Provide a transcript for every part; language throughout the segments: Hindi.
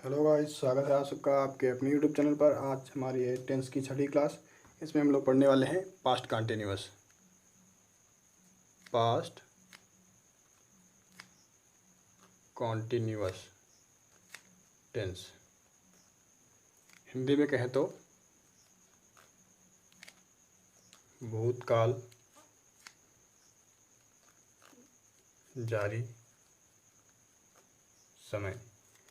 हेलो गाइस, स्वागत है आप सबका आपके अपने यूट्यूब चैनल पर। आज हमारी है टेंस की छठी क्लास। इसमें हम लोग पढ़ने वाले हैं past continuous. Past continuous tense Hindi में कहें तो भूतकाल जारी समय,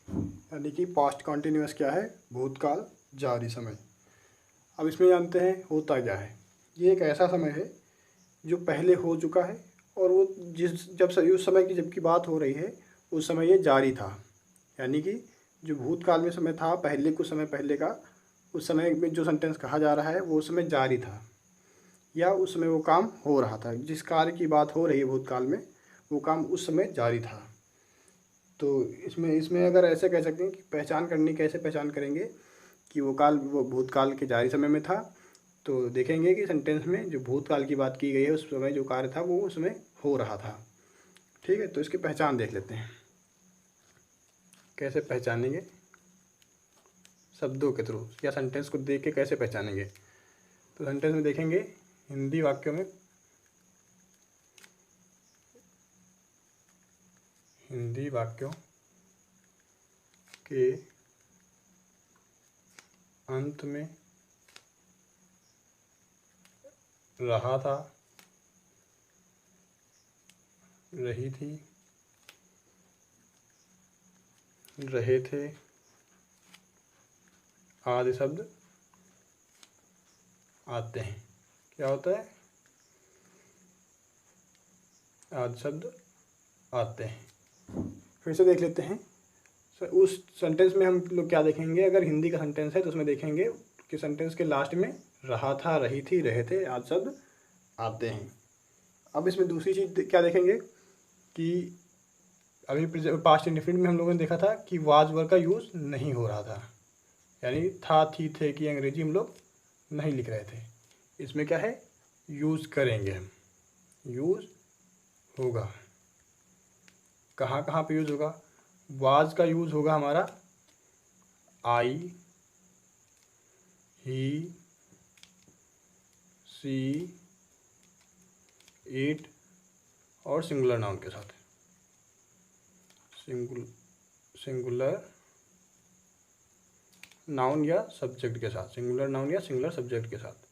यानी कि पास्ट कॉन्टिन्यूअस क्या है? भूतकाल जारी समय। अब इसमें जानते हैं होता क्या है। ये एक ऐसा समय है जो पहले हो चुका है और वो उस समय की जबकि बात हो रही है उस समय ये जारी था। यानी कि जो भूतकाल में समय था, पहले कुछ समय पहले का, उस समय में जो सेंटेंस कहा जा रहा है वो उस समय जारी था या उस समय वो काम हो रहा था। जिस कार्य की बात हो रही है भूतकाल में, वो काम उस समय जारी था। तो इसमें अगर ऐसे कह सकते हैं कि कैसे पहचान करेंगे कि वो भूतकाल के जारी समय में था, तो देखेंगे कि सेंटेंस में जो भूतकाल की बात की गई है उस समय जो कार्य था वो उसमें हो रहा था। ठीक है, तो इसकी पहचान देख लेते हैं। कैसे पहचानेंगे? शब्दों के थ्रू या सेंटेंस को देख के कैसे पहचानेंगे? तो सेंटेंस में देखेंगे हिंदी वाक्यों के अंत में रहा था, रही थी, रहे थे आदि शब्द आते हैं। क्या होता है? आदि शब्द आते हैं। फिर से देख लेते हैं। उस सेंटेंस में हम लोग क्या देखेंगे? अगर हिंदी का सेंटेंस है तो उसमें देखेंगे कि सेंटेंस के लास्ट में रहा था, रही थी, रहे थे आदि शब्द आते हैं। अब इसमें दूसरी चीज़ क्या देखेंगे कि अभी पास्ट इंडेफिनिट में हम लोगों ने देखा था कि वाज वर का यूज़ नहीं हो रहा था, यानी था, थी, थे की अंग्रेजी हम लोग नहीं लिख रहे थे। इसमें क्या है? यूज़ करेंगे हम, यूज़ होगा। कहाँ कहाँ पे यूज़ होगा? वाज का यूज़ होगा हमारा आई, ही, सी, इट और सिंगुलर नाउन के साथ। सिंगुलर नाउन या सब्जेक्ट के साथ, सिंगुलर नाउन या सिंगुलर सब्जेक्ट के साथ।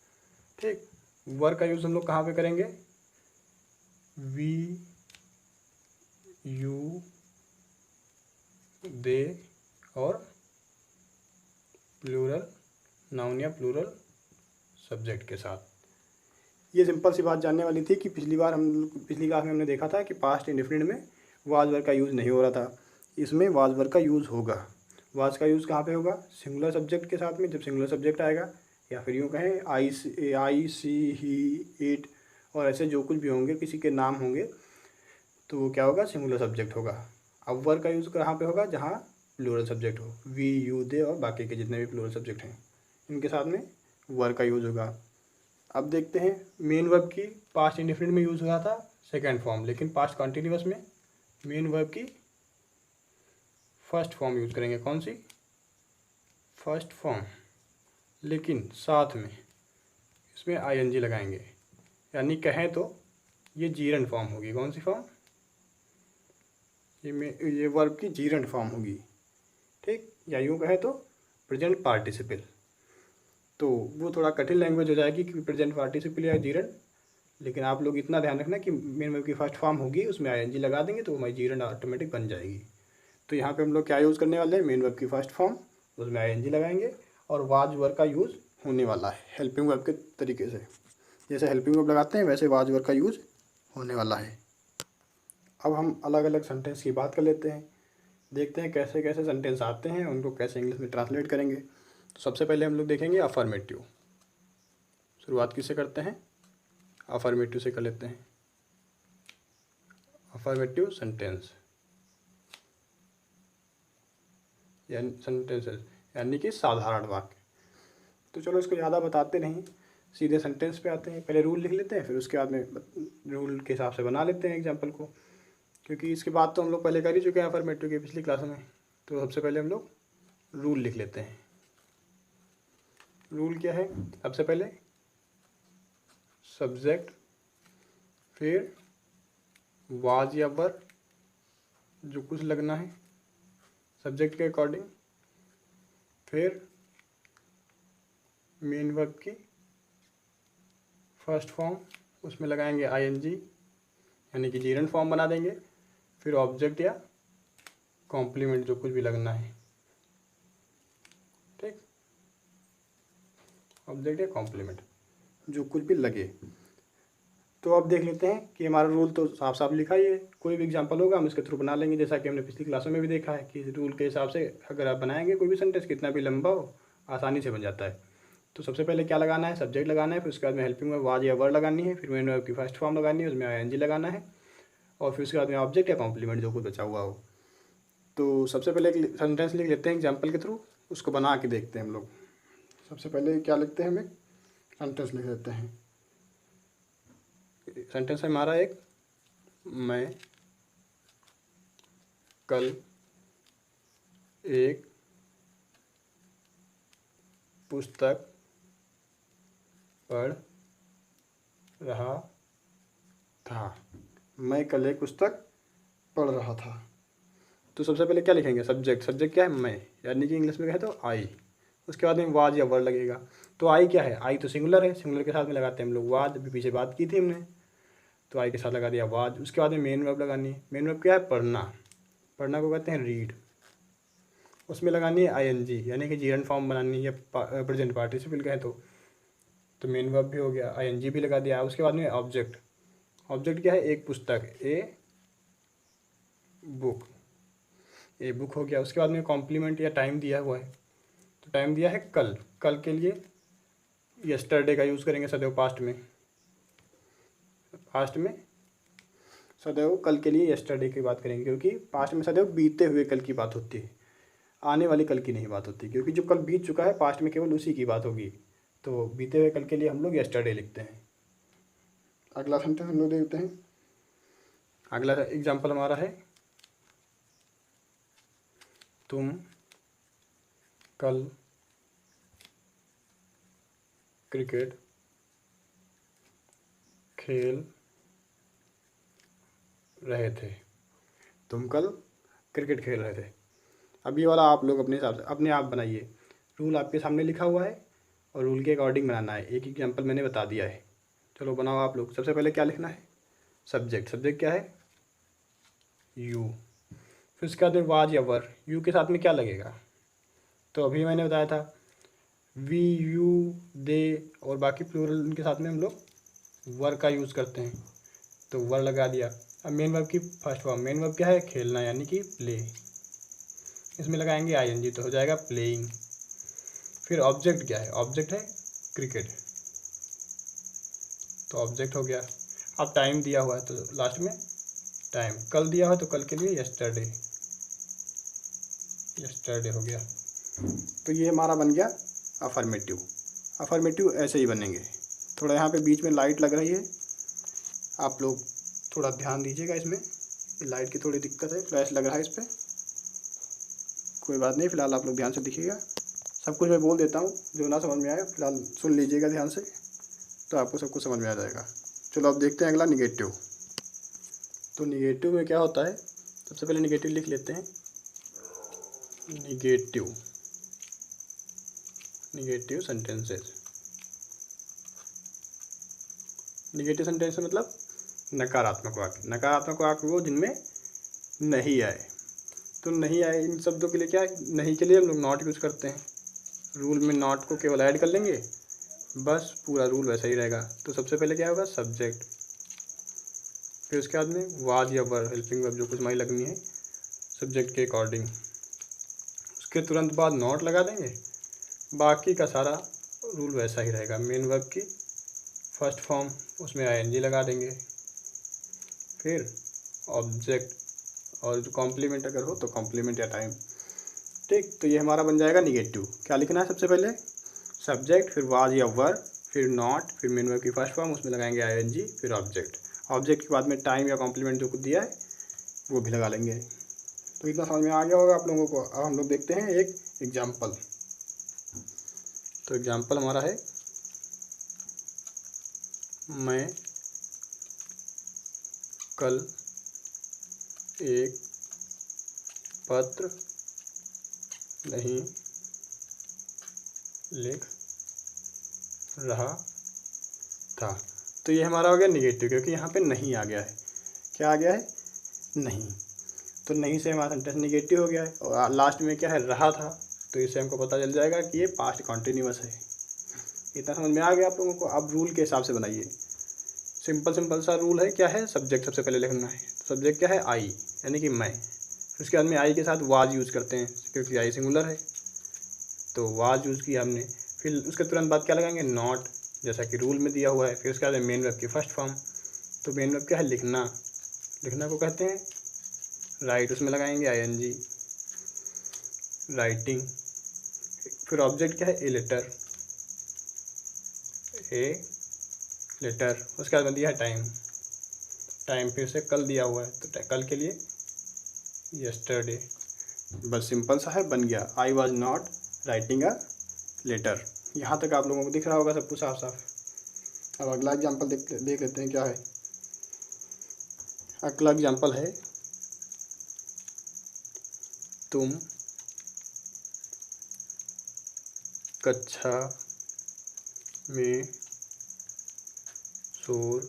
ठीक। वर का यूज़ हम लोग कहाँ पे करेंगे? वी, यू, दे और प्लूरल नाउन या प्लूरल सब्जेक्ट के साथ। ये सिंपल सी बात जानने वाली थी कि पिछली क्लास में हमने देखा था कि पास्ट इंडेफिनिट में वाज वर का यूज़ नहीं हो रहा था। इसमें वाज वर का यूज़ होगा। वाज का यूज़ कहाँ पे होगा? सिंगुलर सब्जेक्ट के साथ में, जब सिंगुलर सब्जेक्ट आएगा, या फिर यूँ कहें आई, सी, ही, इट और ऐसे जो कुछ भी होंगे, किसी के नाम होंगे, तो वो क्या होगा? सिंगुलर सब्जेक्ट होगा। अब वर का यूज़ कहाँ पे होगा? जहाँ प्लूरल सब्जेक्ट हो, वी, यू, दे और बाकी के जितने भी प्लूरल सब्जेक्ट हैं, इनके साथ में वर का यूज़ होगा। अब देखते हैं मेन वर्ब की पास्ट इंडेफिनिट में यूज़ हुआ था सेकेंड फॉर्म, लेकिन पास्ट कॉन्टिन्यूअस में मेन वर्ब की फर्स्ट फॉर्म यूज़ करेंगे। कौन सी? फर्स्ट फॉर्म, लेकिन साथ में इसमें आईएनजी लगाएंगे, यानी कहें तो ये जीरंड फॉर्म होगी। कौन सी फॉर्म? ये वर्ब की जीरंड फॉर्म होगी। ठीक, या यूँ कहें तो प्रेजेंट पार्टिसिपल। तो वो थोड़ा कठिन लैंग्वेज हो जाएगी कि प्रेजेंट पार्टिसिपल या जीरंड, लेकिन आप लोग इतना ध्यान रखना कि मेन वर्ब की फर्स्ट फॉर्म होगी, उसमें आईएनजी लगा देंगे तो हमारी जीरंड ऑटोमेटिक बन जाएगी। तो यहाँ पे हम लोग क्या यूज़ करने वाले हैं? मेन वर्ब की फर्स्ट फॉर्म, उसमें आईएनजी लगाएंगे और वाज वर्ब का यूज़ होने वाला है हेल्पिंग वर्ब के तरीके से। जैसे हेल्पिंग वर्ब लगाते हैं वैसे वाज वर्ब का यूज़ होने वाला है। अब हम अलग अलग सेंटेंस की बात कर लेते हैं, देखते हैं कैसे कैसे सेंटेंस आते हैं, उनको कैसे इंग्लिश में ट्रांसलेट करेंगे। तो सबसे पहले हम लोग देखेंगे अफर्मेटिव। शुरुआत किससे करते हैं? अफर्मेटिव से कर लेते हैं। अफर्मेटिव सेंटेंस यानी कि साधारण वाक्य। तो चलो इसको ज़्यादा बताते नहीं, सीधे सेंटेंस पे आते हैं। पहले रूल लिख लेते हैं, फिर उसके बाद में रूल के हिसाब से बना लेते हैं एग्जाम्पल को, क्योंकि इसके बाद तो हम लोग पहले कर ही चुके हैं अफर्मेटिव की पिछली क्लास में। तो सबसे पहले हम लोग रूल लिख लेते हैं। रूल क्या है? सबसे पहले सब्जेक्ट, फिर वाज या वर जो कुछ लगना है सब्जेक्ट के अकॉर्डिंग, फिर मेन वर्ब की फर्स्ट फॉर्म उसमें लगाएंगे आईएनजी यानी कि जीरंड फॉर्म बना देंगे, फिर ऑब्जेक्ट या कॉम्प्लीमेंट जो कुछ भी लगना है, ठीक, ऑब्जेक्ट या कॉम्प्लीमेंट जो कुछ भी लगे। तो अब देख लेते हैं कि हमारा रूल तो साफ साफ लिखा ही है, कोई भी एग्जांपल होगा हम इसके थ्रू बना लेंगे, जैसा कि हमने पिछली क्लासों में भी देखा है कि रूल के हिसाब से अगर आप बनाएंगे कोई भी सेंटेंस कितना भी लंबा हो आसानी से बन जाता है। तो सबसे पहले क्या लगाना है? सब्जेक्ट लगाना है, फिर उसके बाद में हेल्पिंग वर्ब वाज या वर लगानी है, फिर मेन वर्ब की फर्स्ट फॉर्म लगानी है, उसमें आईएनजी लगाना है, और फिर उसके बाद में ऑब्जेक्ट या कॉम्प्लीमेंट जो कुछ बचा हुआ हो। तो सबसे पहले एक सेंटेंस लिख लेते हैं एग्जाम्पल के थ्रू, उसको बना के देखते हैं हम लोग। सबसे पहले क्या लिखते हैं? हम एक सेंटेंस लिख लेते हैं। सेंटेंस है हमारा एक, मैं कल एक पुस्तक पढ़ रहा था। मैं कल एक पुस्तक पढ़ रहा था। तो सबसे पहले क्या लिखेंगे? सब्जेक्ट। सब्जेक्ट क्या है? मैं, यानी कि इंग्लिश में कहे तो आई। उसके बाद में वाज या वर लगेगा। तो आई क्या है? आई तो सिंगुलर है, सिंगुलर के साथ में लगाते हैं हम लोग वाज, अभी पीछे बात की थी हमने, तो आई के साथ लगा दिया वाज। उसके बाद में मेन वर्ब लगानी है। मेन वर्ब क्या है? पढ़ना। पढ़ना को कहते हैं रीड। उसमें लगानी है आईएनजी यानी कि जीरंड फॉर्म बनानी है, प्रेजेंट पार्टिसिपल कहें तो मेन वर्ब भी हो गया, आईएनजी भी लगा दिया। उसके बाद में ऑब्जेक्ट। ऑब्जेक्ट क्या है? एक पुस्तक, ए बुक, ए बुक हो गया। उसके बाद में कॉम्प्लीमेंट या टाइम दिया हुआ है, तो टाइम दिया है कल। कल के लिए यस्टरडे का यूज़ करेंगे सदैव पास्ट में। पास्ट में सदैव कल के लिए यस्टरडे की बात करेंगे, क्योंकि पास्ट में सदैव बीते हुए कल की बात होती है, आने वाली कल की नहीं बात होती, क्योंकि जो कल बीत चुका है पास्ट में केवल उसी की बात होगी। तो बीते हुए कल के लिए हम लोग यस्टरडे लिखते हैं। अगला सेंटेंस हम लोग देखते हैं। अगला एग्जाम्पल हमारा है, तुम कल क्रिकेट खेल रहे थे। तुम कल क्रिकेट खेल रहे थे। अब ये वाला आप लोग अपने हिसाब से अपने आप बनाइए। रूल आपके सामने लिखा हुआ है और रूल के अकॉर्डिंग बनाना है। एक एग्जाम्पल मैंने बता दिया है, चलो बनाओ आप लोग। सबसे पहले क्या लिखना है? सब्जेक्ट। सब्जेक्ट क्या है? यू। फिर उसके बाद में वाज या वर। यू के साथ में क्या लगेगा? तो अभी मैंने बताया था वी, यू, दे और बाकी प्लूरल उनके साथ में हम लोग वर का यूज़ करते हैं, तो वर लगा दिया। अब मेन वर्ब की फर्स्ट फॉर्म। मेन वर्ब क्या है? खेलना यानी कि प्ले। इसमें लगाएंगे आईएनजी तो हो जाएगा प्लेइंग। फिर ऑब्जेक्ट क्या है? ऑब्जेक्ट है क्रिकेट, तो ऑब्जेक्ट हो गया। अब टाइम दिया हुआ है तो लास्ट में टाइम। कल दिया हुआ तो कल के लिए यस्टरडे, यस्टरडे हो गया। तो ये हमारा बन गया अफर्मेटिव। अफर्मेटिव ऐसे ही बनेंगे। थोड़ा यहाँ पे बीच में लाइट लग रही है, आप लोग थोड़ा ध्यान दीजिएगा इसमें। लाइट की थोड़ी दिक्कत है, फ्लैश लग रहा है इस पर, कोई बात नहीं, फ़िलहाल आप लोग ध्यान से दिखिएगा। सब कुछ मैं बोल देता हूँ, जो ना समझ में आए फिलहाल सुन लीजिएगा ध्यान से, तो आपको सब कुछ समझ में आ जाएगा। चलो अब देखते हैं अगला निगेटिव। तो निगेटिव में क्या होता है? सबसे पहले निगेटिव लिख लेते हैं। Negative, negative sentences. Negative sentence मतलब नकारात्मक वाक्य। नकारात्मक वाक्य वो जिनमें नहीं आए। तो नहीं आए इन शब्दों के लिए क्या है? नहीं के लिए हम लोग नॉट यूज़ करते हैं। रूल में नॉट को केवल ऐड कर लेंगे, बस पूरा रूल वैसा ही रहेगा। तो सबसे पहले क्या होगा? सब्जेक्ट। फिर उसके बाद में वाज या वर, हेल्पिंग वर्ब जो कुछ हमारी लगनी है सब्जेक्ट के अकॉर्डिंग। उसके तुरंत बाद नॉट लगा देंगे, बाकी का सारा रूल वैसा ही रहेगा। मेन वर्ब की फर्स्ट फॉर्म उसमें आईएनजी लगा देंगे, फिर ऑब्जेक्ट और कॉम्प्लीमेंट अगर हो तो कॉम्प्लीमेंट या टाइम। ठीक, तो ये हमारा बन जाएगा निगेटिव। क्या लिखना है? सबसे पहले सब्जेक्ट, फिर वाज या वर, फिर नॉट, फिर मेन वर्ब की फर्स्ट फॉर्म उसमें लगाएंगे आईएनजी, फिर ऑब्जेक्ट। ऑब्जेक्ट के बाद में टाइम या कॉम्प्लीमेंट जो कुछ दिया है वो भी लगा लेंगे। तो इतना समझ में आ गया होगा आप लोगों को। अब हम लोग देखते हैं एक एग्जाम्पल। तो एग्जाम्पल हमारा है, मैं कल एक पत्र नहीं लिख रहा था। तो ये हमारा हो गया निगेटिव, क्योंकि यहाँ पे नहीं आ गया है। क्या आ गया है? नहीं। तो नहीं से हमारा सेंटेंस निगेटिव हो गया है। और लास्ट में क्या है? रहा था। तो इससे हमको पता चल जाएगा कि ये पास्ट कॉन्टिन्यूअस है। इतना समझ में आ गया आप लोगों को। अब रूल के हिसाब से बनाइए। सिंपल सा रूल है। क्या है? सब्जेक्ट सबसे पहले लिखना है। सब्जेक्ट क्या है? आई, यानी कि मैं। उसके बाद में आई के साथ वाज यूज़ करते हैं, क्योंकि आई सिंगुलर है। तो वाज यूज़ किया हमने। फिर उसके तुरंत बाद क्या लगाएंगे? नॉट, जैसा कि रूल में दिया हुआ है। फिर उसके बाद मेन वर्ब की फर्स्ट फॉर्म। तो मेन वर्ब क्या है? लिखना। लिखना को कहते हैं राइट, उसमें लगाएंगे आईएनजी, राइटिंग। फिर ऑब्जेक्ट क्या है? A letter, a letter. उसके बाद में दिया है टाइम। टाइम फिर से कल दिया हुआ है, तो कल के लिए यस्टरडे। बस सिंपल सा है, बन गया। I was not writing a letter. यहाँ तक आप लोगों को दिख रहा होगा सब कुछ साफ साफ। अब अगला एग्जाम्पल देख लेते हैं क्या है। अगला एग्जाम्पल है, तुम कक्षा में शोर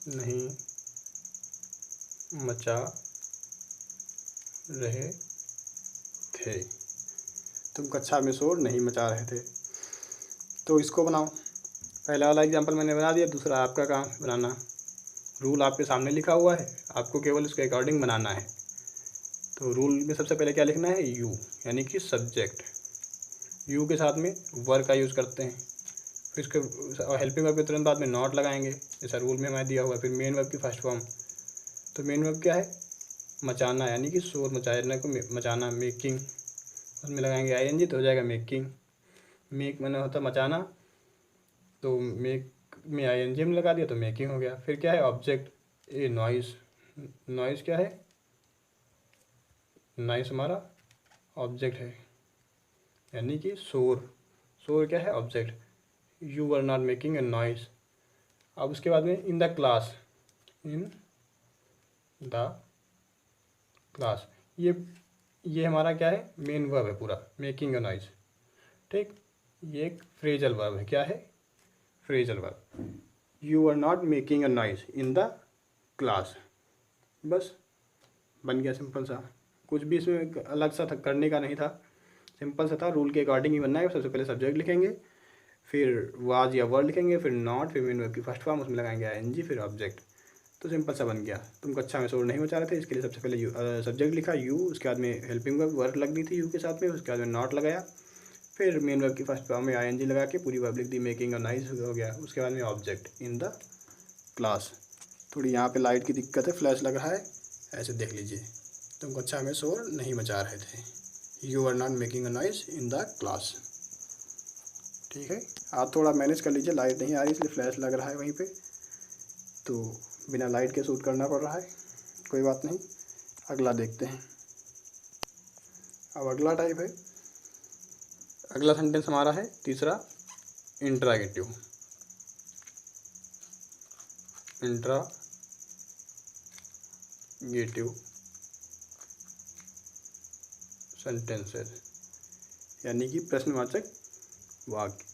नहीं मचा रहे थे। तुम कक्षा में शोर नहीं मचा रहे थे। तो इसको बनाओ। पहला वाला एग्जाम्पल मैंने बना दिया, दूसरा आपका काम बनाना। रूल आपके सामने लिखा हुआ है, आपको केवल इसके अकॉर्डिंग बनाना है। तो रूल में सबसे पहले क्या लिखना है? यू, यानी कि सब्जेक्ट। यू के साथ में वर्ब का यूज़ करते हैं। फिर इसके हेल्पिंग वर्ब के तुरंत बाद में नॉट लगाएंगे, जैसा रूल में हमारे दिया हुआ है। फिर मेन वर्ब की फर्स्ट फॉर्म। तो मेन वर्ब क्या है? मचाना, यानी कि शोर मचाने को मचाना, मेकिंग। उसमें लगाएंगे आईएनजी, तो हो जाएगा मेकिंग। मेक मैंने होता मचाना, तो मेक में आईएनजी में लगा दिया तो मेकिंग हो गया। फिर क्या है? ऑब्जेक्ट, ए नॉइस। नॉइस क्या है? नॉइस हमारा ऑब्जेक्ट है, यानी कि शोर। शोर क्या है? Object. You were not making a noise. अब उसके बाद में इन the class, in the class, ये हमारा क्या है? मेन वर्ब है पूरा, मेकिंग ए नॉइस। ठीक, ये एक फ्रेजल वर्ब है। क्या है? Phrasal verb. You are not making a noise in the class. बस बन गया सिंपल सा। कुछ भी इसमें अलग सा करने का नहीं था, सिंपल सा था। रूल के अकॉर्डिंग ही बनना है। सबसे पहले सब्जेक्ट लिखेंगे, फिर वाज या वर्ड लिखेंगे, फिर नॉट, फिर मेन वर्ब की फर्स्ट फॉर्म, उसमें लगाएंगे आईएनजी, फिर ऑब्जेक्ट। तो सिंपल सा बन गया। तुम कक्षा में शोर नहीं मचा रहे थे, इसके लिए सबसे पहले सब्जेक्ट लिखा यू, उसके बाद में हेल्पिंग वर्ब लग दी थी यू के साथ में, उसके बाद में नॉट लगाया, फिर मेन वर्ब की फर्स्ट फॉर्म में आईएनजी लगा के पूरी वर्ब लिख दी, मेकिंग अ नाइस हो गया। उसके बाद में ऑब्जेक्ट इन द क्लास। थोड़ी यहाँ पे लाइट की दिक्कत है, फ्लैश लग रहा है, ऐसे देख लीजिए। तुम कक्षा में शोर नहीं मचा रहे थे, you are not making a noise in the class. ठीक है, आप थोड़ा मैनेज कर लीजिए। लाइट नहीं आ रही इसलिए फ्लैश लग रहा है वहीं पे, तो बिना लाइट के शूट करना पड़ रहा है, कोई बात नहीं। अगला देखते हैं। अब अगला टाइप है, अगला सेंटेंस हमारा है तीसरा, इंट्रागेटिव। इंट्रागेटिव सेंटेंसेस, यानी कि प्रश्नवाचक वाक्य।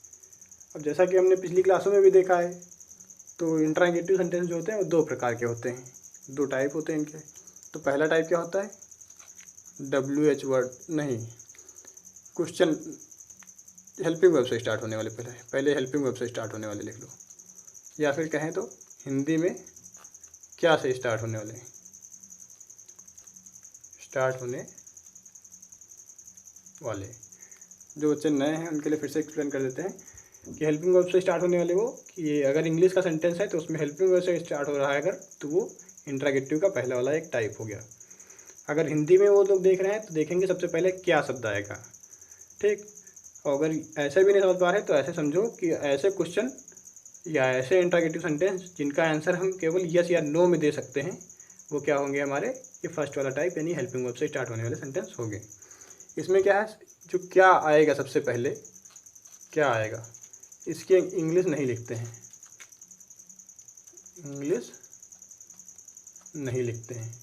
अब जैसा कि हमने पिछली क्लासों में भी देखा है, तो इंट्रागेटिव सेंटेंस जो होते हैं वो दो प्रकार के होते हैं, दो टाइप होते हैं इनके। तो पहला टाइप क्या होता है? WH वर्ड नहीं, क्वेश्चन हेल्पिंग वर्ब से स्टार्ट होने वाले। पहले हेल्पिंग वर्ब से स्टार्ट होने वाले लिख लो, या फिर कहें तो हिंदी में क्या से स्टार्ट होने वाले, स्टार्ट होने वाले। जो बच्चे नए हैं उनके लिए फिर से एक्सप्लेन कर देते हैं कि हेल्पिंग वर्ब से स्टार्ट होने वाले वो, कि ये अगर इंग्लिश का सेंटेंस है तो उसमें हेल्पिंग वर्ब से स्टार्ट हो रहा है अगर, तो वो इंट्रागेटिव का पहला वाला एक टाइप हो गया। अगर हिंदी में वो लोग देख रहे हैं तो देखेंगे सबसे पहले क्या शब्द आएगा। ठीक, और अगर ऐसे भी नहीं समझ पा रहे तो ऐसे समझो कि ऐसे क्वेश्चन या ऐसे इंट्रागेटिव सेंटेंस जिनका आंसर हम केवल यस या नो में दे सकते हैं, वो क्या होंगे हमारे, ये फर्स्ट वाला टाइप यानी हेल्पिंग वर्ब से स्टार्ट होने वाले सेंटेंस होंगे। इसमें क्या है, जो क्या आएगा सबसे पहले, क्या आएगा, इसकी इंग्लिश नहीं लिखते हैं, इंग्लिश नहीं लिखते हैं।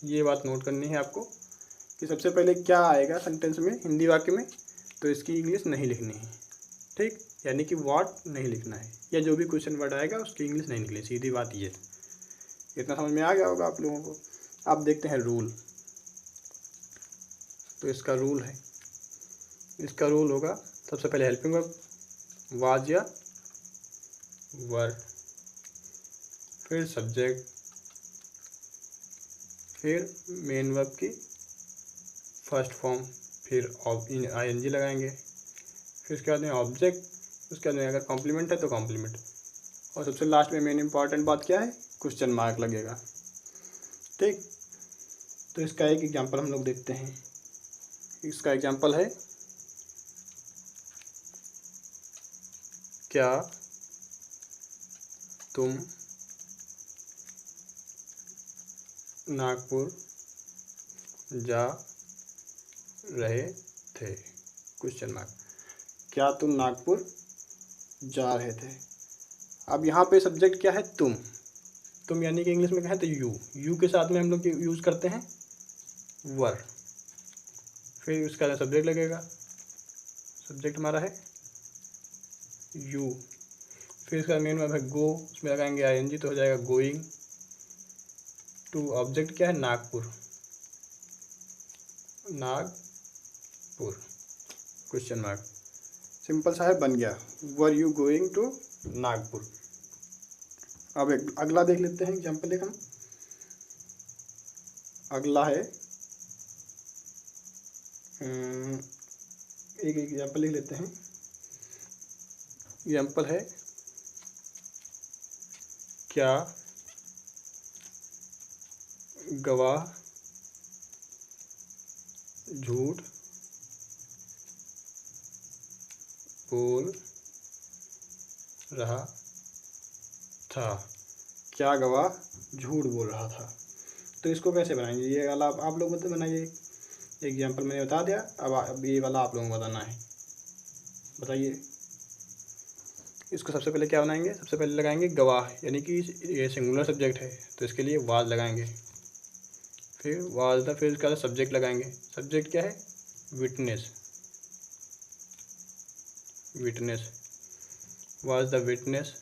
ये बात नोट करनी है आपको कि सबसे पहले क्या आएगा सेंटेंस में, हिंदी वाक्य में, तो इसकी इंग्लिश नहीं लिखनी है, ठीक, यानी कि व्हाट नहीं लिखना है, या जो भी क्वेश्चन वर्ड आएगा उसकी इंग्लिश नहीं निकली, सीधी बात ये। इतना समझ में आ गया होगा आप लोगों को। आप देखते हैं रूल, तो इसका रूल है, इसका रूल होगा सबसे पहले हेल्पिंग वर्ब वाज या वर, फिर सब्जेक्ट, फिर मेन वर्ब की फर्स्ट फॉर्म, फिर ING लगाएंगे, फिर उसके बाद में ऑब्जेक्ट, उसके बाद में अगर कॉम्प्लीमेंट है तो कॉम्प्लीमेंट, और सबसे लास्ट में मेन इंपॉर्टेंट बात क्या है, क्वेश्चन मार्क लगेगा, ठीक। तो इसका एक एग्जांपल हम लोग देखते हैं। इसका एग्जांपल है, क्या तुम नागपुर जा रहे थे, क्वेश्चन मार्क, क्या तुम नागपुर जा रहे थे। अब यहाँ पे सब्जेक्ट क्या है, तुम यानी कि इंग्लिश में क्या है तो यू के साथ में हम लोग यूज़ करते हैं वर, फिर उसका सब्जेक्ट लगेगा, सब्जेक्ट हमारा है यू, फिर इसका मेन वर्ब है गो, उसमें लगाएंगे ING तो हो जाएगा गोइंग टू, ऑब्जेक्ट क्या है Nagpur, Nagpur question mark, simple सा है, बन गया, were you going to Nagpur. अब एक अगला देख लेते हैं एग्जाम्पल एक हम, अगला है एक एग्जाम्पल लिख लेते हैं। एग्जाम्पल है, क्या गवाह झूठ बोल रहा था, क्या गवाह झूठ बोल रहा था। तो इसको कैसे बनाएंगे, ये वाला आप लोग बनाइए, एग्जाम्पल मैंने बता दिया, अब ये वाला आप लोगों को बताना है, बताइए। इसको सबसे पहले क्या बनाएंगे, सबसे पहले लगाएंगे गवाह, यानी कि ये सिंगुलर सब्जेक्ट है तो इसके लिए वाज लगाएंगे, फिर वाज द, फिर इसका सब्जेक्ट लगाएंगे, सब्जेक्ट क्या है witness, witness, was the witness,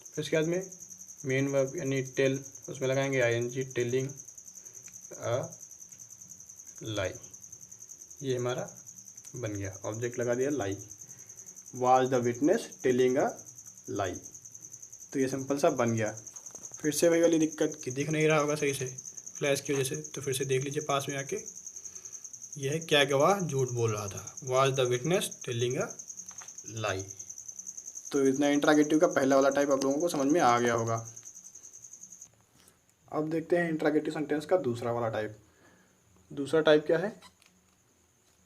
फिर इसके बाद में मेन वर्ब यानी टेल, उसमें लगाएंगे ING टेलिंग अ लाई, ये हमारा बन गया, ऑब्जेक्ट लगा दिया lie, was the witness telling a lie, तो ये सिंपल सा बन गया। फिर से वही वाली दिक्कत कि दिख नहीं रहा होगा सही से फ्लैश की वजह से, तो फिर से देख लीजिए पास में आके, यह है क्या गवाह झूठ बोल रहा था, was the witness telling a lie. तो इतना इंट्रागेटिव का पहला वाला टाइप आप लोगों को समझ में आ गया होगा। अब देखते हैं इंट्रागेटिव सेंटेंस का दूसरा वाला टाइप। दूसरा टाइप क्या है,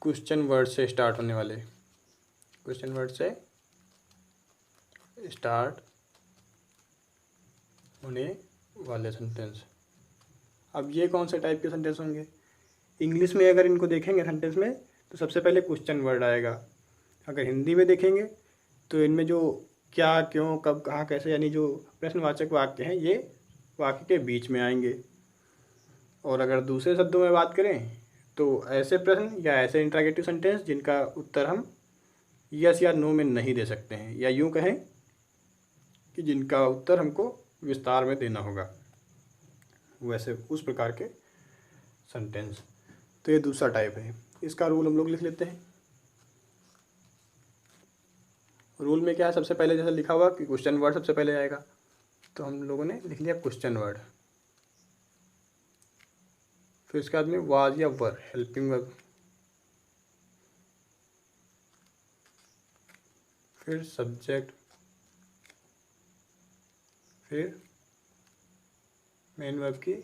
क्वेश्चन वर्ड से स्टार्ट होने वाले, क्वेश्चन वर्ड से स्टार्ट होने वाले सेंटेंस। अब ये कौन से टाइप के सेंटेंस होंगे, इंग्लिश में अगर इनको देखेंगे सेंटेंस में तो सबसे पहले क्वेश्चन वर्ड आएगा, अगर हिंदी में देखेंगे तो इनमें जो क्या क्यों कब कहाँ कैसे यानी जो प्रश्नवाचक वाक्य हैं ये वाक्य के बीच में आएंगे। और अगर दूसरे शब्दों में बात करें तो ऐसे प्रश्न या ऐसे इंट्रागेटिव सेंटेंस जिनका उत्तर हम यस या नो में नहीं दे सकते हैं, या यूँ कहें कि जिनका उत्तर हमको विस्तार में देना होगा, वैसे उस प्रकार के सेंटेंस। तो ये दूसरा टाइप है, इसका रूल हम लोग लिख लेते हैं। रूल में क्या है, सबसे पहले जैसा लिखा हुआ कि क्वेश्चन वर्ड सबसे पहले आएगा, तो हम लोगों ने लिख लिया क्वेश्चन वर्ड, फिर उसके बाद में वाज या वर हेल्पिंग वर्ब, फिर सब्जेक्ट, फिर मेन वर्ब की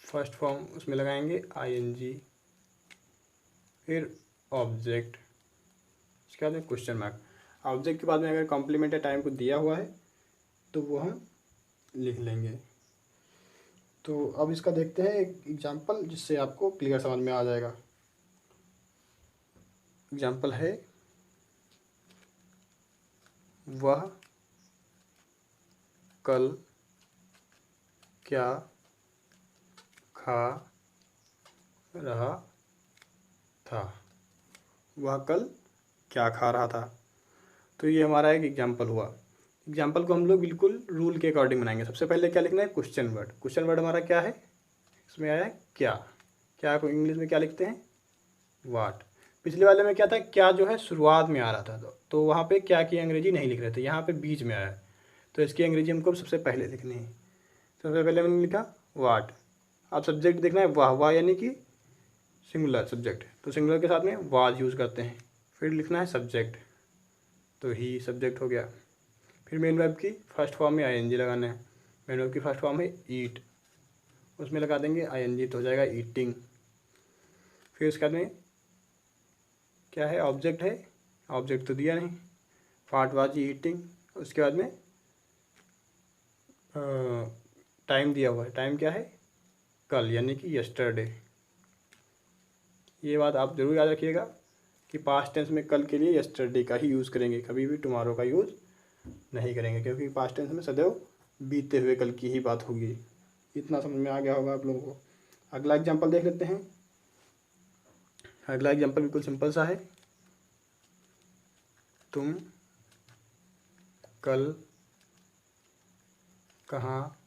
फर्स्ट फॉर्म उसमें लगाएंगे ING, फिर ऑब्जेक्ट, उसके बाद में क्वेश्चन मार्क। ऑब्जेक्ट के बाद में अगर कॉम्प्लीमेंट टाइम को दिया हुआ है तो वो हम लिख लेंगे। तो अब इसका देखते हैं एक एग्जांपल जिससे आपको क्लियर समझ में आ जाएगा। एग्जांपल है, वह कल क्या खा रहा था। वह कल क्या खा रहा था। तो ये हमारा एक एग्जांपल हुआ। एग्जांपल को हम लोग बिल्कुल रूल के अकॉर्डिंग बनाएंगे। सबसे पहले क्या लिखना है, क्वेश्चन वर्ड। क्वेश्चन वर्ड हमारा क्या है, इसमें आया है क्या। क्या को इंग्लिश में क्या लिखते हैं, वाट। पिछले वाले में क्या था, क्या जो है शुरुआत में आ रहा था, तो वहाँ पे क्या की अंग्रेजी नहीं लिख रहे थे, यहाँ पे बीच में आया है, तो इसकी अंग्रेजी हमको सबसे पहले लिखनी है। सबसे पहले मैंने लिखा वाट। अब सब्जेक्ट देखना है, वाह। वाह यानी कि सिंगुलर सब्जेक्ट, तो सिंगुलर के साथ में वाज यूज़ करते हैं। फिर लिखना है सब्जेक्ट, तो ही सब्जेक्ट हो गया। फिर मेन वर्ब की फर्स्ट फॉर्म में आईएनजी लगाना है। मेन वर्ब की फर्स्ट फॉर्म है ईट, उसमें लगा देंगे आईएनजी, तो हो जाएगा ईटिंग। फिर उसके बाद में क्या है, ऑब्जेक्ट है। ऑब्जेक्ट तो दिया नहीं, पार्ट वाज ईटिंग। उसके बाद में टाइम दिया हुआ है। टाइम क्या है, कल, यानी कि यस्टरडे। ये बात आप ज़रूर याद रखिएगा कि पास्ट टेंस में कल के लिए यस्टरडे का ही यूज़ करेंगे, कभी भी टुमारो का यूज़ नहीं करेंगे, क्योंकि पास्ट टेंस में सदैव बीते हुए कल की ही बात होगी। इतना समझ में आ गया होगा आप लोगों को। अगला एग्जांपल देख लेते हैं। अगला एग्जांपल बिल्कुल सिंपल सा है, तुम कल कहाँ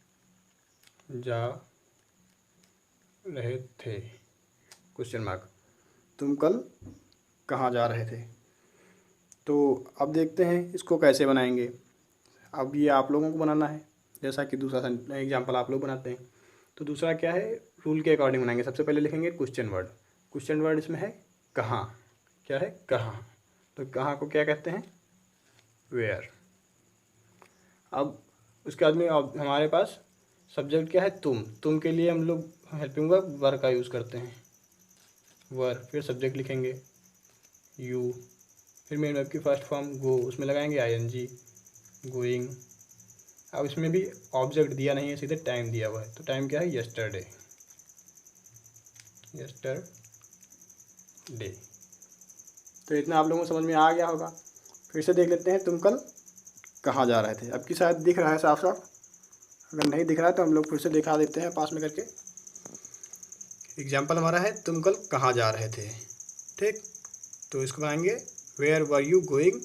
जा रहे थे, क्वेश्चन मार्क। तुम कल कहाँ जा रहे थे। तो अब देखते हैं इसको कैसे बनाएंगे। अब ये आप लोगों को बनाना है, जैसा कि दूसरा एग्जांपल आप लोग बनाते हैं। तो दूसरा क्या है, रूल के अकॉर्डिंग बनाएंगे। सबसे पहले लिखेंगे क्वेश्चन वर्ड। क्वेश्चन वर्ड इसमें है कहाँ। क्या है, कहाँ। तो कहाँ को क्या कहते हैं, वेयर। अब उसके बाद में अब हमारे पास सब्जेक्ट क्या है, तुम के लिए हम लोग हेल्पिंग वर्ब वर का यूज़ करते हैं, वर। फिर सब्जेक्ट लिखेंगे यू। फिर मेन वर्ब की फर्स्ट फॉर्म गो, उसमें लगाएंगे आईएनजी, गोइंग। अब इसमें भी ऑब्जेक्ट दिया नहीं है, सीधे टाइम दिया हुआ है। तो टाइम क्या है, यस्टरडे, यस्टरडे। तो इतना आप लोगों को समझ में आ गया होगा। फिर से देख लेते हैं, तुम कल कहाँ जा रहे थे। अब की शायद दिख रहा है साफ साफ, अगर नहीं दिख रहा है तो हम लोग फिर से दिखा देते हैं पास में करके। एग्जाम्पल हमारा है, तुम कल कहाँ जा रहे थे। ठीक, तो इसको बनाएंगे where were you going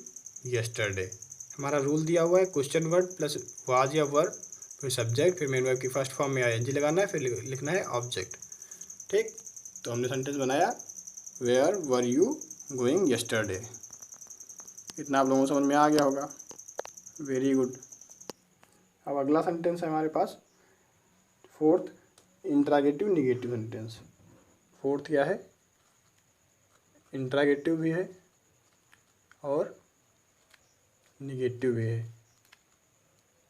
yesterday. हमारा रूल दिया हुआ है क्वेश्चन वर्ड प्लस वाज या वर्ब, फिर सब्जेक्ट, फिर मेन वर्ब की फर्स्ट फॉर्म में आईएनजी लगाना है, फिर लिखना है ऑब्जेक्ट। ठीक, तो हमने सेंटेंस बनाया where were you going yesterday. इतना आप लोगों को समझ में आ गया होगा, वेरी गुड। अब अगला सेंटेंस है हमारे पास fourth, interrogative negative sentence. Fourth क्या है, इंट्रागेटिव भी है और निगेटिव भी है।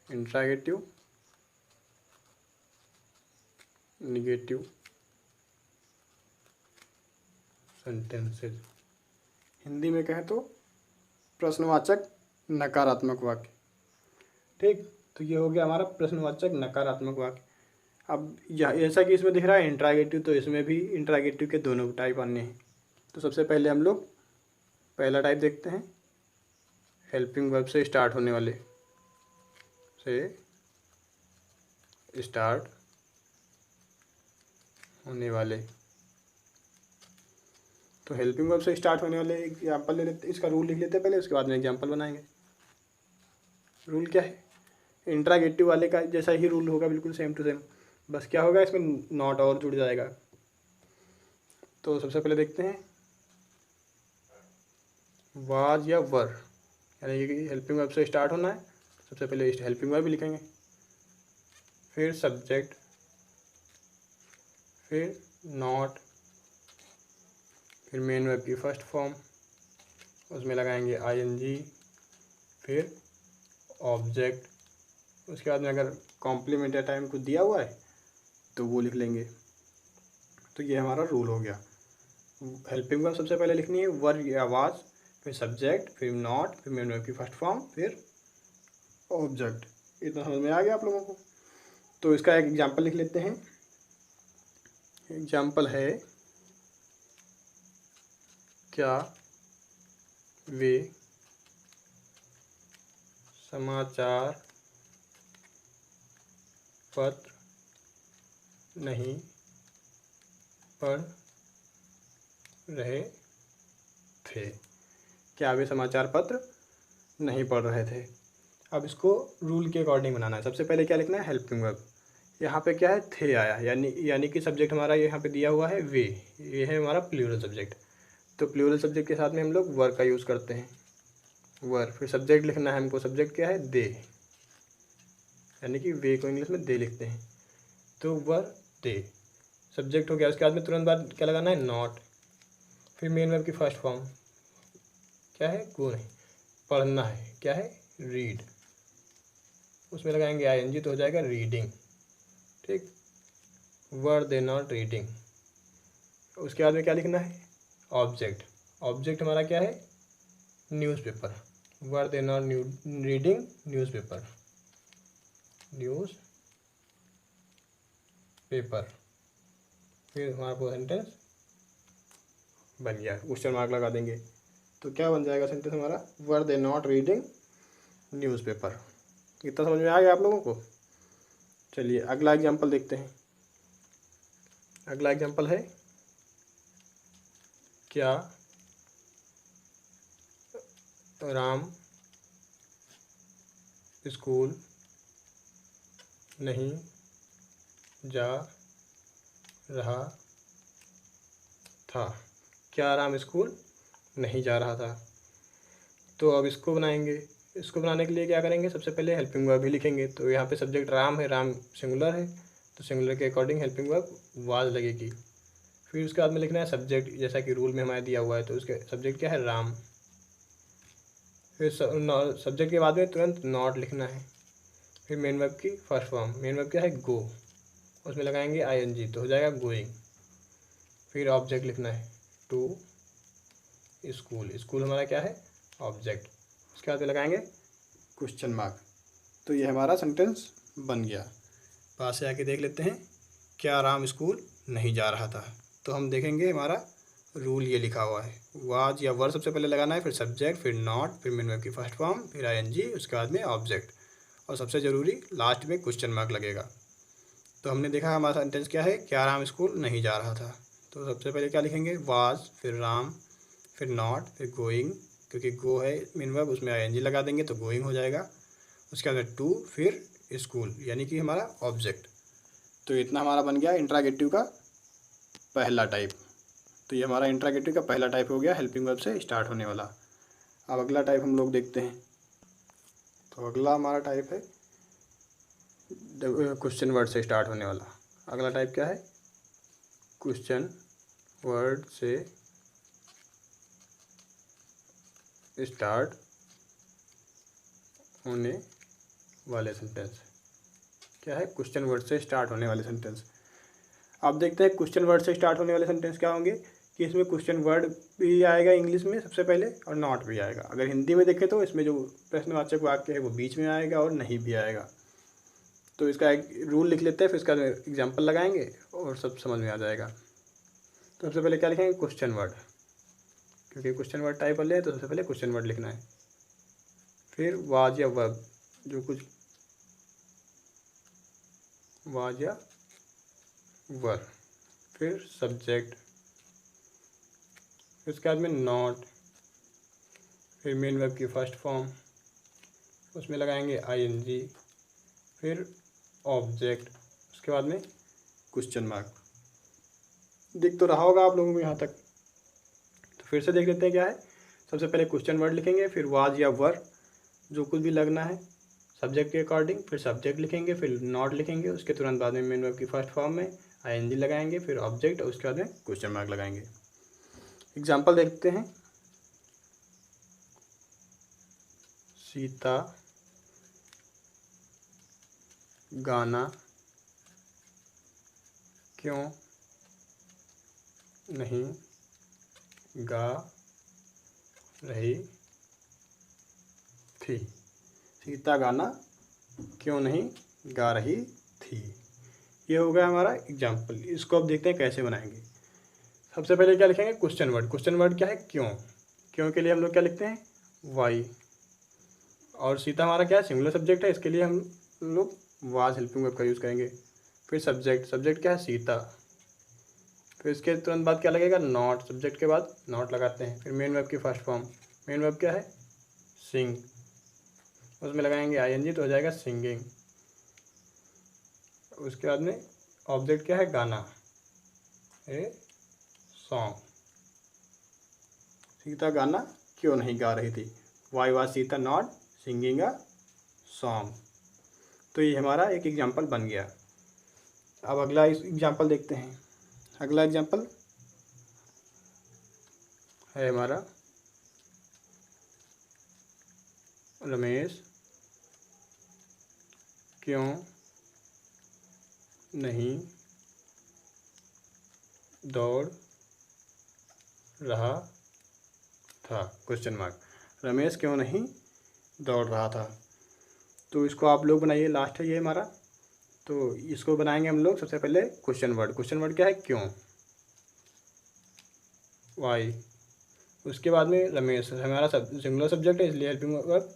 Interrogative, negative sentences. हिंदी में कहें तो प्रश्नवाचक नकारात्मक वाक्य। ठीक, तो ये हो गया हमारा प्रश्नवाचक नकारात्मक वाक्य। अब यह जैसा कि इसमें दिख रहा है इंट्रागेटिव, तो इसमें भी इंट्रागेटिव के दोनों टाइप आने हैं। तो सबसे पहले हम लोग पहला टाइप देखते हैं, हेल्पिंग वर्ब से स्टार्ट होने वाले, से स्टार्ट होने वाले। तो हेल्पिंग वर्ब से स्टार्ट होने वाले एग्जाम्पल ले लेते, इसका रूल लिख लेते हैं पहले, उसके बाद में एग्जाम्पल बनाएंगे। रूल क्या है, इंट्रागेटिव वाले का जैसा ही रूल होगा, बिल्कुल सेम टू सेम, बस क्या होगा इसमें नॉट और जुड़ जाएगा। तो सबसे पहले देखते हैं वाज या वर, यानी कि हेल्पिंग वर्ब से स्टार्ट होना है, सबसे पहले हेल्पिंग वर्ब लिखेंगे, फिर सब्जेक्ट, फिर नॉट, फिर मेन वर्ब की फर्स्ट फॉर्म, उसमें लगाएंगे आईएनजी, फिर ऑब्जेक्ट। उसके बाद में अगर कॉम्प्लीमेंट या टाइम कुछ दिया हुआ है तो वो लिख लेंगे। तो ये हमारा रूल हो गया। हेल्पिंग वर्ब सबसे पहले लिखनी है वर या वाज, फिर सब्जेक्ट, फिर नॉट, फिर मेन वर्ब की फर्स्ट फॉर्म, फिर ऑब्जेक्ट। इतना समझ में आ गया आप लोगों को। तो इसका एक एग्जाम्पल लिख लेते हैं। एग्जाम्पल है, क्या वे समाचार पत्र नहीं पढ़ रहे थे? क्या वे समाचार पत्र नहीं पढ़ रहे थे? अब इसको रूल के अकॉर्डिंग बनाना है। सबसे पहले क्या लिखना है, हेल्पिंग वर्ब। यहाँ पे क्या है, थे आया, यानी कि सब्जेक्ट हमारा यहाँ पे दिया हुआ है वे, ये है हमारा प्लूरल सब्जेक्ट। तो प्लूरल सब्जेक्ट के साथ में हम लोग वर का यूज़ करते हैं, वर। फिर सब्जेक्ट लिखना है हमको, सब्जेक्ट क्या है, दे, यानी कि वे को इंग्लिश में दे लिखते हैं। तो वर दे सब्जेक्ट हो गया। उसके बाद में तुरंत बाद क्या लगाना है, नॉट। फिर मेन वर्ब की फर्स्ट फॉर्म क्या है, गो नहीं, पढ़ना है, क्या है, रीड। उसमें लगाएंगे आईएनजी तो हो जाएगा रीडिंग, ठीक। वर दे नॉट रीडिंग। उसके बाद में क्या लिखना है, ऑब्जेक्ट। ऑब्जेक्ट हमारा क्या है, newspaper. Were they not reading newspaper, news paper. फिर हमारा पूरा सेंटेंस बन गया। क्वेश्चन मार्क लगा देंगे तो क्या बन जाएगा सेंटेंस हमारा, वर दे नॉट रीडिंग न्यूज़पेपर। इतना समझ में आ गया आप लोगों को। चलिए अगला एग्जांपल देखते हैं। अगला एग्जांपल है, क्या राम स्कूल नहीं जा रहा था? क्या राम स्कूल नहीं जा रहा था? तो अब इसको बनाएंगे। इसको बनाने के लिए क्या करेंगे, सबसे पहले हेल्पिंग वर्ब भी लिखेंगे। तो यहाँ पे सब्जेक्ट राम है, राम सिंगुलर है, तो सिंगुलर के अकॉर्डिंग हेल्पिंग वर्ब वाज लगेगी। फिर उसके बाद में लिखना है सब्जेक्ट, जैसा कि रूल में हमारे दिया हुआ है। तो उसके सब्जेक्ट क्या है, राम। फिर सब्जेक्ट के बाद में तुरंत नॉट लिखना है। फिर मेन वर्ब की फर्स्ट फॉर्म, मेन वर्ब क्या है, गो, उसमें लगाएंगे आईएनजी तो हो जाएगा गोइंग। फिर ऑब्जेक्ट लिखना है, टू स्कूल। स्कूल हमारा क्या है, ऑब्जेक्ट। उसके बाद में लगाएंगे क्वेश्चन मार्क। तो ये हमारा सेंटेंस बन गया। पास से आके देख लेते हैं, क्या राम स्कूल नहीं जा रहा था? तो हम देखेंगे हमारा रूल ये लिखा हुआ है, वाज या वर सबसे पहले लगाना है, फिर सब्जेक्ट, फिर नॉट, फिर मेन वर्ब की फर्स्ट फॉर्म, फिर आईएनजी, उसके बाद में ऑब्जेक्ट, और सबसे ज़रूरी लास्ट में क्वेश्चन मार्क लगेगा। तो हमने देखा हमारा सेंटेंस क्या है, क्या राम स्कूल नहीं जा रहा था। तो सबसे पहले क्या लिखेंगे, वाज, फिर राम, फिर नॉट, फिर गोइंग, क्योंकि गो है मेन वर्ब, उसमें आईएनजी लगा देंगे तो गोइंग हो जाएगा। उसके बाद टू, फिर स्कूल, यानी कि हमारा ऑब्जेक्ट। तो इतना हमारा बन गया इंट्रागेटिव का पहला टाइप। तो ये हमारा इंट्रागेटिव का पहला टाइप हो गया, हेल्पिंग वर्ब से स्टार्ट होने वाला। अब अगला टाइप हम लोग देखते हैं। तो अगला हमारा टाइप है क्वेश्चन वर्ड से स्टार्ट होने वाला। अगला टाइप क्या है, क्वेश्चन वर्ड से स्टार्ट होने वाले सेंटेंस। क्या है, क्वेश्चन वर्ड से स्टार्ट होने वाले सेंटेंस। आप देखते हैं क्वेश्चन वर्ड से स्टार्ट होने वाले सेंटेंस क्या होंगे, कि इसमें क्वेश्चन वर्ड भी आएगा इंग्लिश में सबसे पहले, और नॉट भी आएगा। अगर हिंदी में देखें तो इसमें जो प्रश्नवाचक वाक्य है वो बीच में आएगा और नहीं भी आएगा। तो इसका एक रूल लिख लेते हैं, फिर इसका एग्जाम्पल लगाएंगे और सब समझ में आ जाएगा। तो सबसे पहले क्या लिखेंगे, क्वेश्चन वर्ड, क्योंकि क्वेश्चन वर्ड टाइप वाले हैं तो सबसे पहले क्वेश्चन वर्ड लिखना है। फिर वाज या वर्ब, जो कुछ वाज या वर। फिर सब्जेक्ट, फिर उसके बाद में नॉट, फिर मेन वर्ब की फर्स्ट फॉर्म, उसमें लगाएंगे आईएनजी, फिर ऑब्जेक्ट, उसके बाद में क्वेश्चन मार्क। दिख तो रहा होगा आप लोगों को यहाँ तक। तो फिर से देख लेते हैं क्या है। सबसे पहले क्वेश्चन वर्ड लिखेंगे, फिर वाज या वर जो कुछ भी लगना है सब्जेक्ट के अकॉर्डिंग, फिर सब्जेक्ट लिखेंगे, फिर नॉट लिखेंगे, उसके तुरंत बाद में मेन वर्ब की फर्स्ट फॉर्म में आईएनजी लगाएंगे, फिर ऑब्जेक्ट, और उसके बाद में क्वेश्चन मार्क लगाएंगे। एग्जाम्पल देखते हैं। सीता गाना क्यों नहीं गा रही थी? सीता गाना क्यों नहीं गा रही थी। ये हो गया हमारा एग्जाम्पल। इसको अब देखते हैं कैसे बनाएंगे। सबसे पहले क्या लिखेंगे, क्वेश्चन वर्ड। क्वेश्चन वर्ड क्या है, क्यों। क्यों के लिए हम लोग क्या लिखते हैं, वाई। और सीता हमारा क्या है, सिंगुलर सब्जेक्ट है, इसके लिए हम लोग वाज हेल्पिंग वर्ब का यूज़ करेंगे। फिर सब्जेक्ट, सब्जेक्ट क्या है, सीता। फिर इसके तुरंत बाद क्या लगेगा, नॉट। सब्जेक्ट के बाद नॉट लगाते हैं। फिर मेन वर्ब की फर्स्ट फॉर्म, मेन वर्ब क्या है, सिंग, उसमें लगाएंगे आईएनजी तो हो जाएगा सिंगिंग। उसके बाद में ऑब्जेक्ट क्या है, गाना, ए सॉन्ग। सीता गाना क्यों नहीं गा रही थी, why was Sita not singing a song. तो ये हमारा एक एग्जाम्पल बन गया। अब अगला एग्जाम्पल देखते हैं। अगला एग्जाम्पल है हमारा, रमेश क्यों नहीं दौड़ रहा था, क्वेश्चन मार्क। रमेश क्यों नहीं दौड़ रहा था। तो इसको आप लोग बनाइए, लास्ट है ये हमारा। तो इसको बनाएंगे हम लोग सबसे पहले क्वेश्चन वर्ड। क्वेश्चन वर्ड क्या है, क्यों, वाई। उसके बाद में रमेश हमारा सिंगुलर सब्जेक्ट है, इसलिए हेल्पिंग वर्ब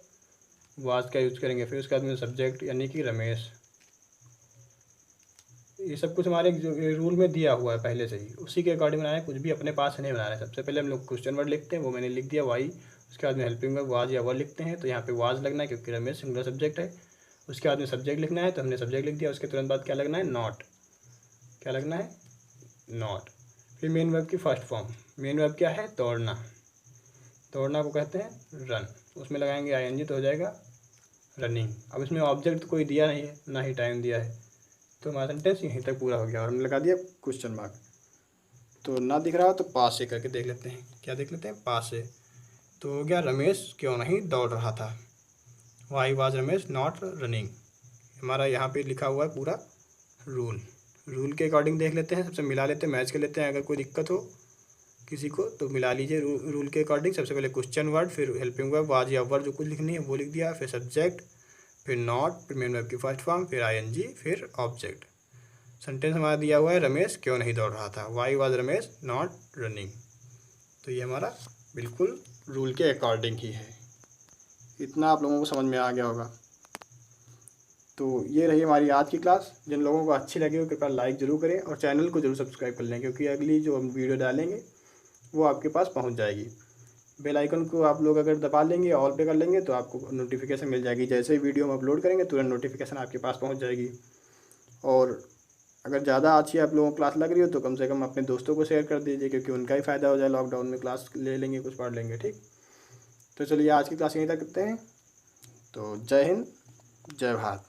वाज का यूज़ करेंगे। फिर उसके बाद में सब्जेक्ट यानी कि रमेश। ये सब कुछ हमारे रूल में दिया हुआ है पहले से ही, उसी के अकॉर्डिंग बनाना है, कुछ भी अपने पास से नहीं बनाना है। सबसे पहले हम लोग क्वेश्चन वर्ड लिखते हैं, वो मैंने लिख दिया वाई। उसके बाद में हेल्पिंग वर्ब वाज या वर लिखते हैं, तो यहाँ पे वाज लगना है क्योंकि रमेश सिंगुलर सब्जेक्ट है। उसके बाद में सब्जेक्ट लिखना है, तो हमने सब्जेक्ट लिख दिया। उसके तुरंत बाद क्या लगना है, नॉट। क्या लगना है, नॉट। फिर मेन वर्ब की फर्स्ट फॉर्म, मेन वर्ब क्या है, दौड़ना। दौड़ना को कहते हैं रन, उसमें लगाएंगे आईएनजी तो हो जाएगा रनिंग। अब इसमें ऑब्जेक्ट तो कोई दिया नहीं है, ना ही टाइम दिया है, तो हमारा सेंटेंस यहीं तक पूरा हो गया और हमने लगा दिया क्वेश्चन मार्क। तो ना दिख रहा हो तो पास से करके देख लेते हैं। क्या देख लेते हैं, पास से। तो हो गया, रमेश क्यों नहीं दौड़ रहा था, why was Ramesh not running. हमारा यहाँ पे लिखा हुआ है पूरा रूल। रूल के अकॉर्डिंग देख लेते हैं, सबसे मिला लेते हैं, मैच कर लेते हैं। अगर कोई दिक्कत हो किसी को तो मिला लीजिए रूल के अकॉर्डिंग। सबसे पहले क्वेश्चन वर्ड, फिर हेल्पिंग वर्ब वाज या वर जो कुछ लिखनी है वो लिख दिया, फिर सब्जेक्ट, फिर नॉट, फिर मेन वर्ब की फर्स्ट फॉर्म, फिर आईएनजी, फिर ऑब्जेक्ट। सेंटेंस हमारा दिया हुआ है, रमेश क्यों नहीं दौड़ रहा था, why was Ramesh not running. तो ये हमारा बिल्कुल रूल के अकॉर्डिंग ही है। इतना आप लोगों को समझ में आ गया होगा। तो ये रही हमारी आज की क्लास। जिन लोगों को अच्छी लगी हो कृपया लाइक ज़रूर करें और चैनल को ज़रूर सब्सक्राइब कर लें, क्योंकि अगली जो हम वीडियो डालेंगे वो आपके पास पहुंच जाएगी। बेल आइकन को आप लोग अगर दबा लेंगे, ऑल पे कर लेंगे, तो आपको नोटिफिकेशन मिल जाएगी। जैसे ही वीडियो हम अपलोड करेंगे तुरंत नोटिफिकेशन आपके पास पहुंच जाएगी। और अगर ज़्यादा अच्छी आप लोगों को क्लास लग रही हो तो कम से कम अपने दोस्तों को शेयर कर दीजिए, क्योंकि उनका ही फ़ायदा हो जाए। लॉकडाउन में क्लास ले लेंगे, कुछ पढ़ लेंगे। ठीक, तो चलिए आज की क्लास यहीं तक करते हैं। तो जय हिंद, जय भारत।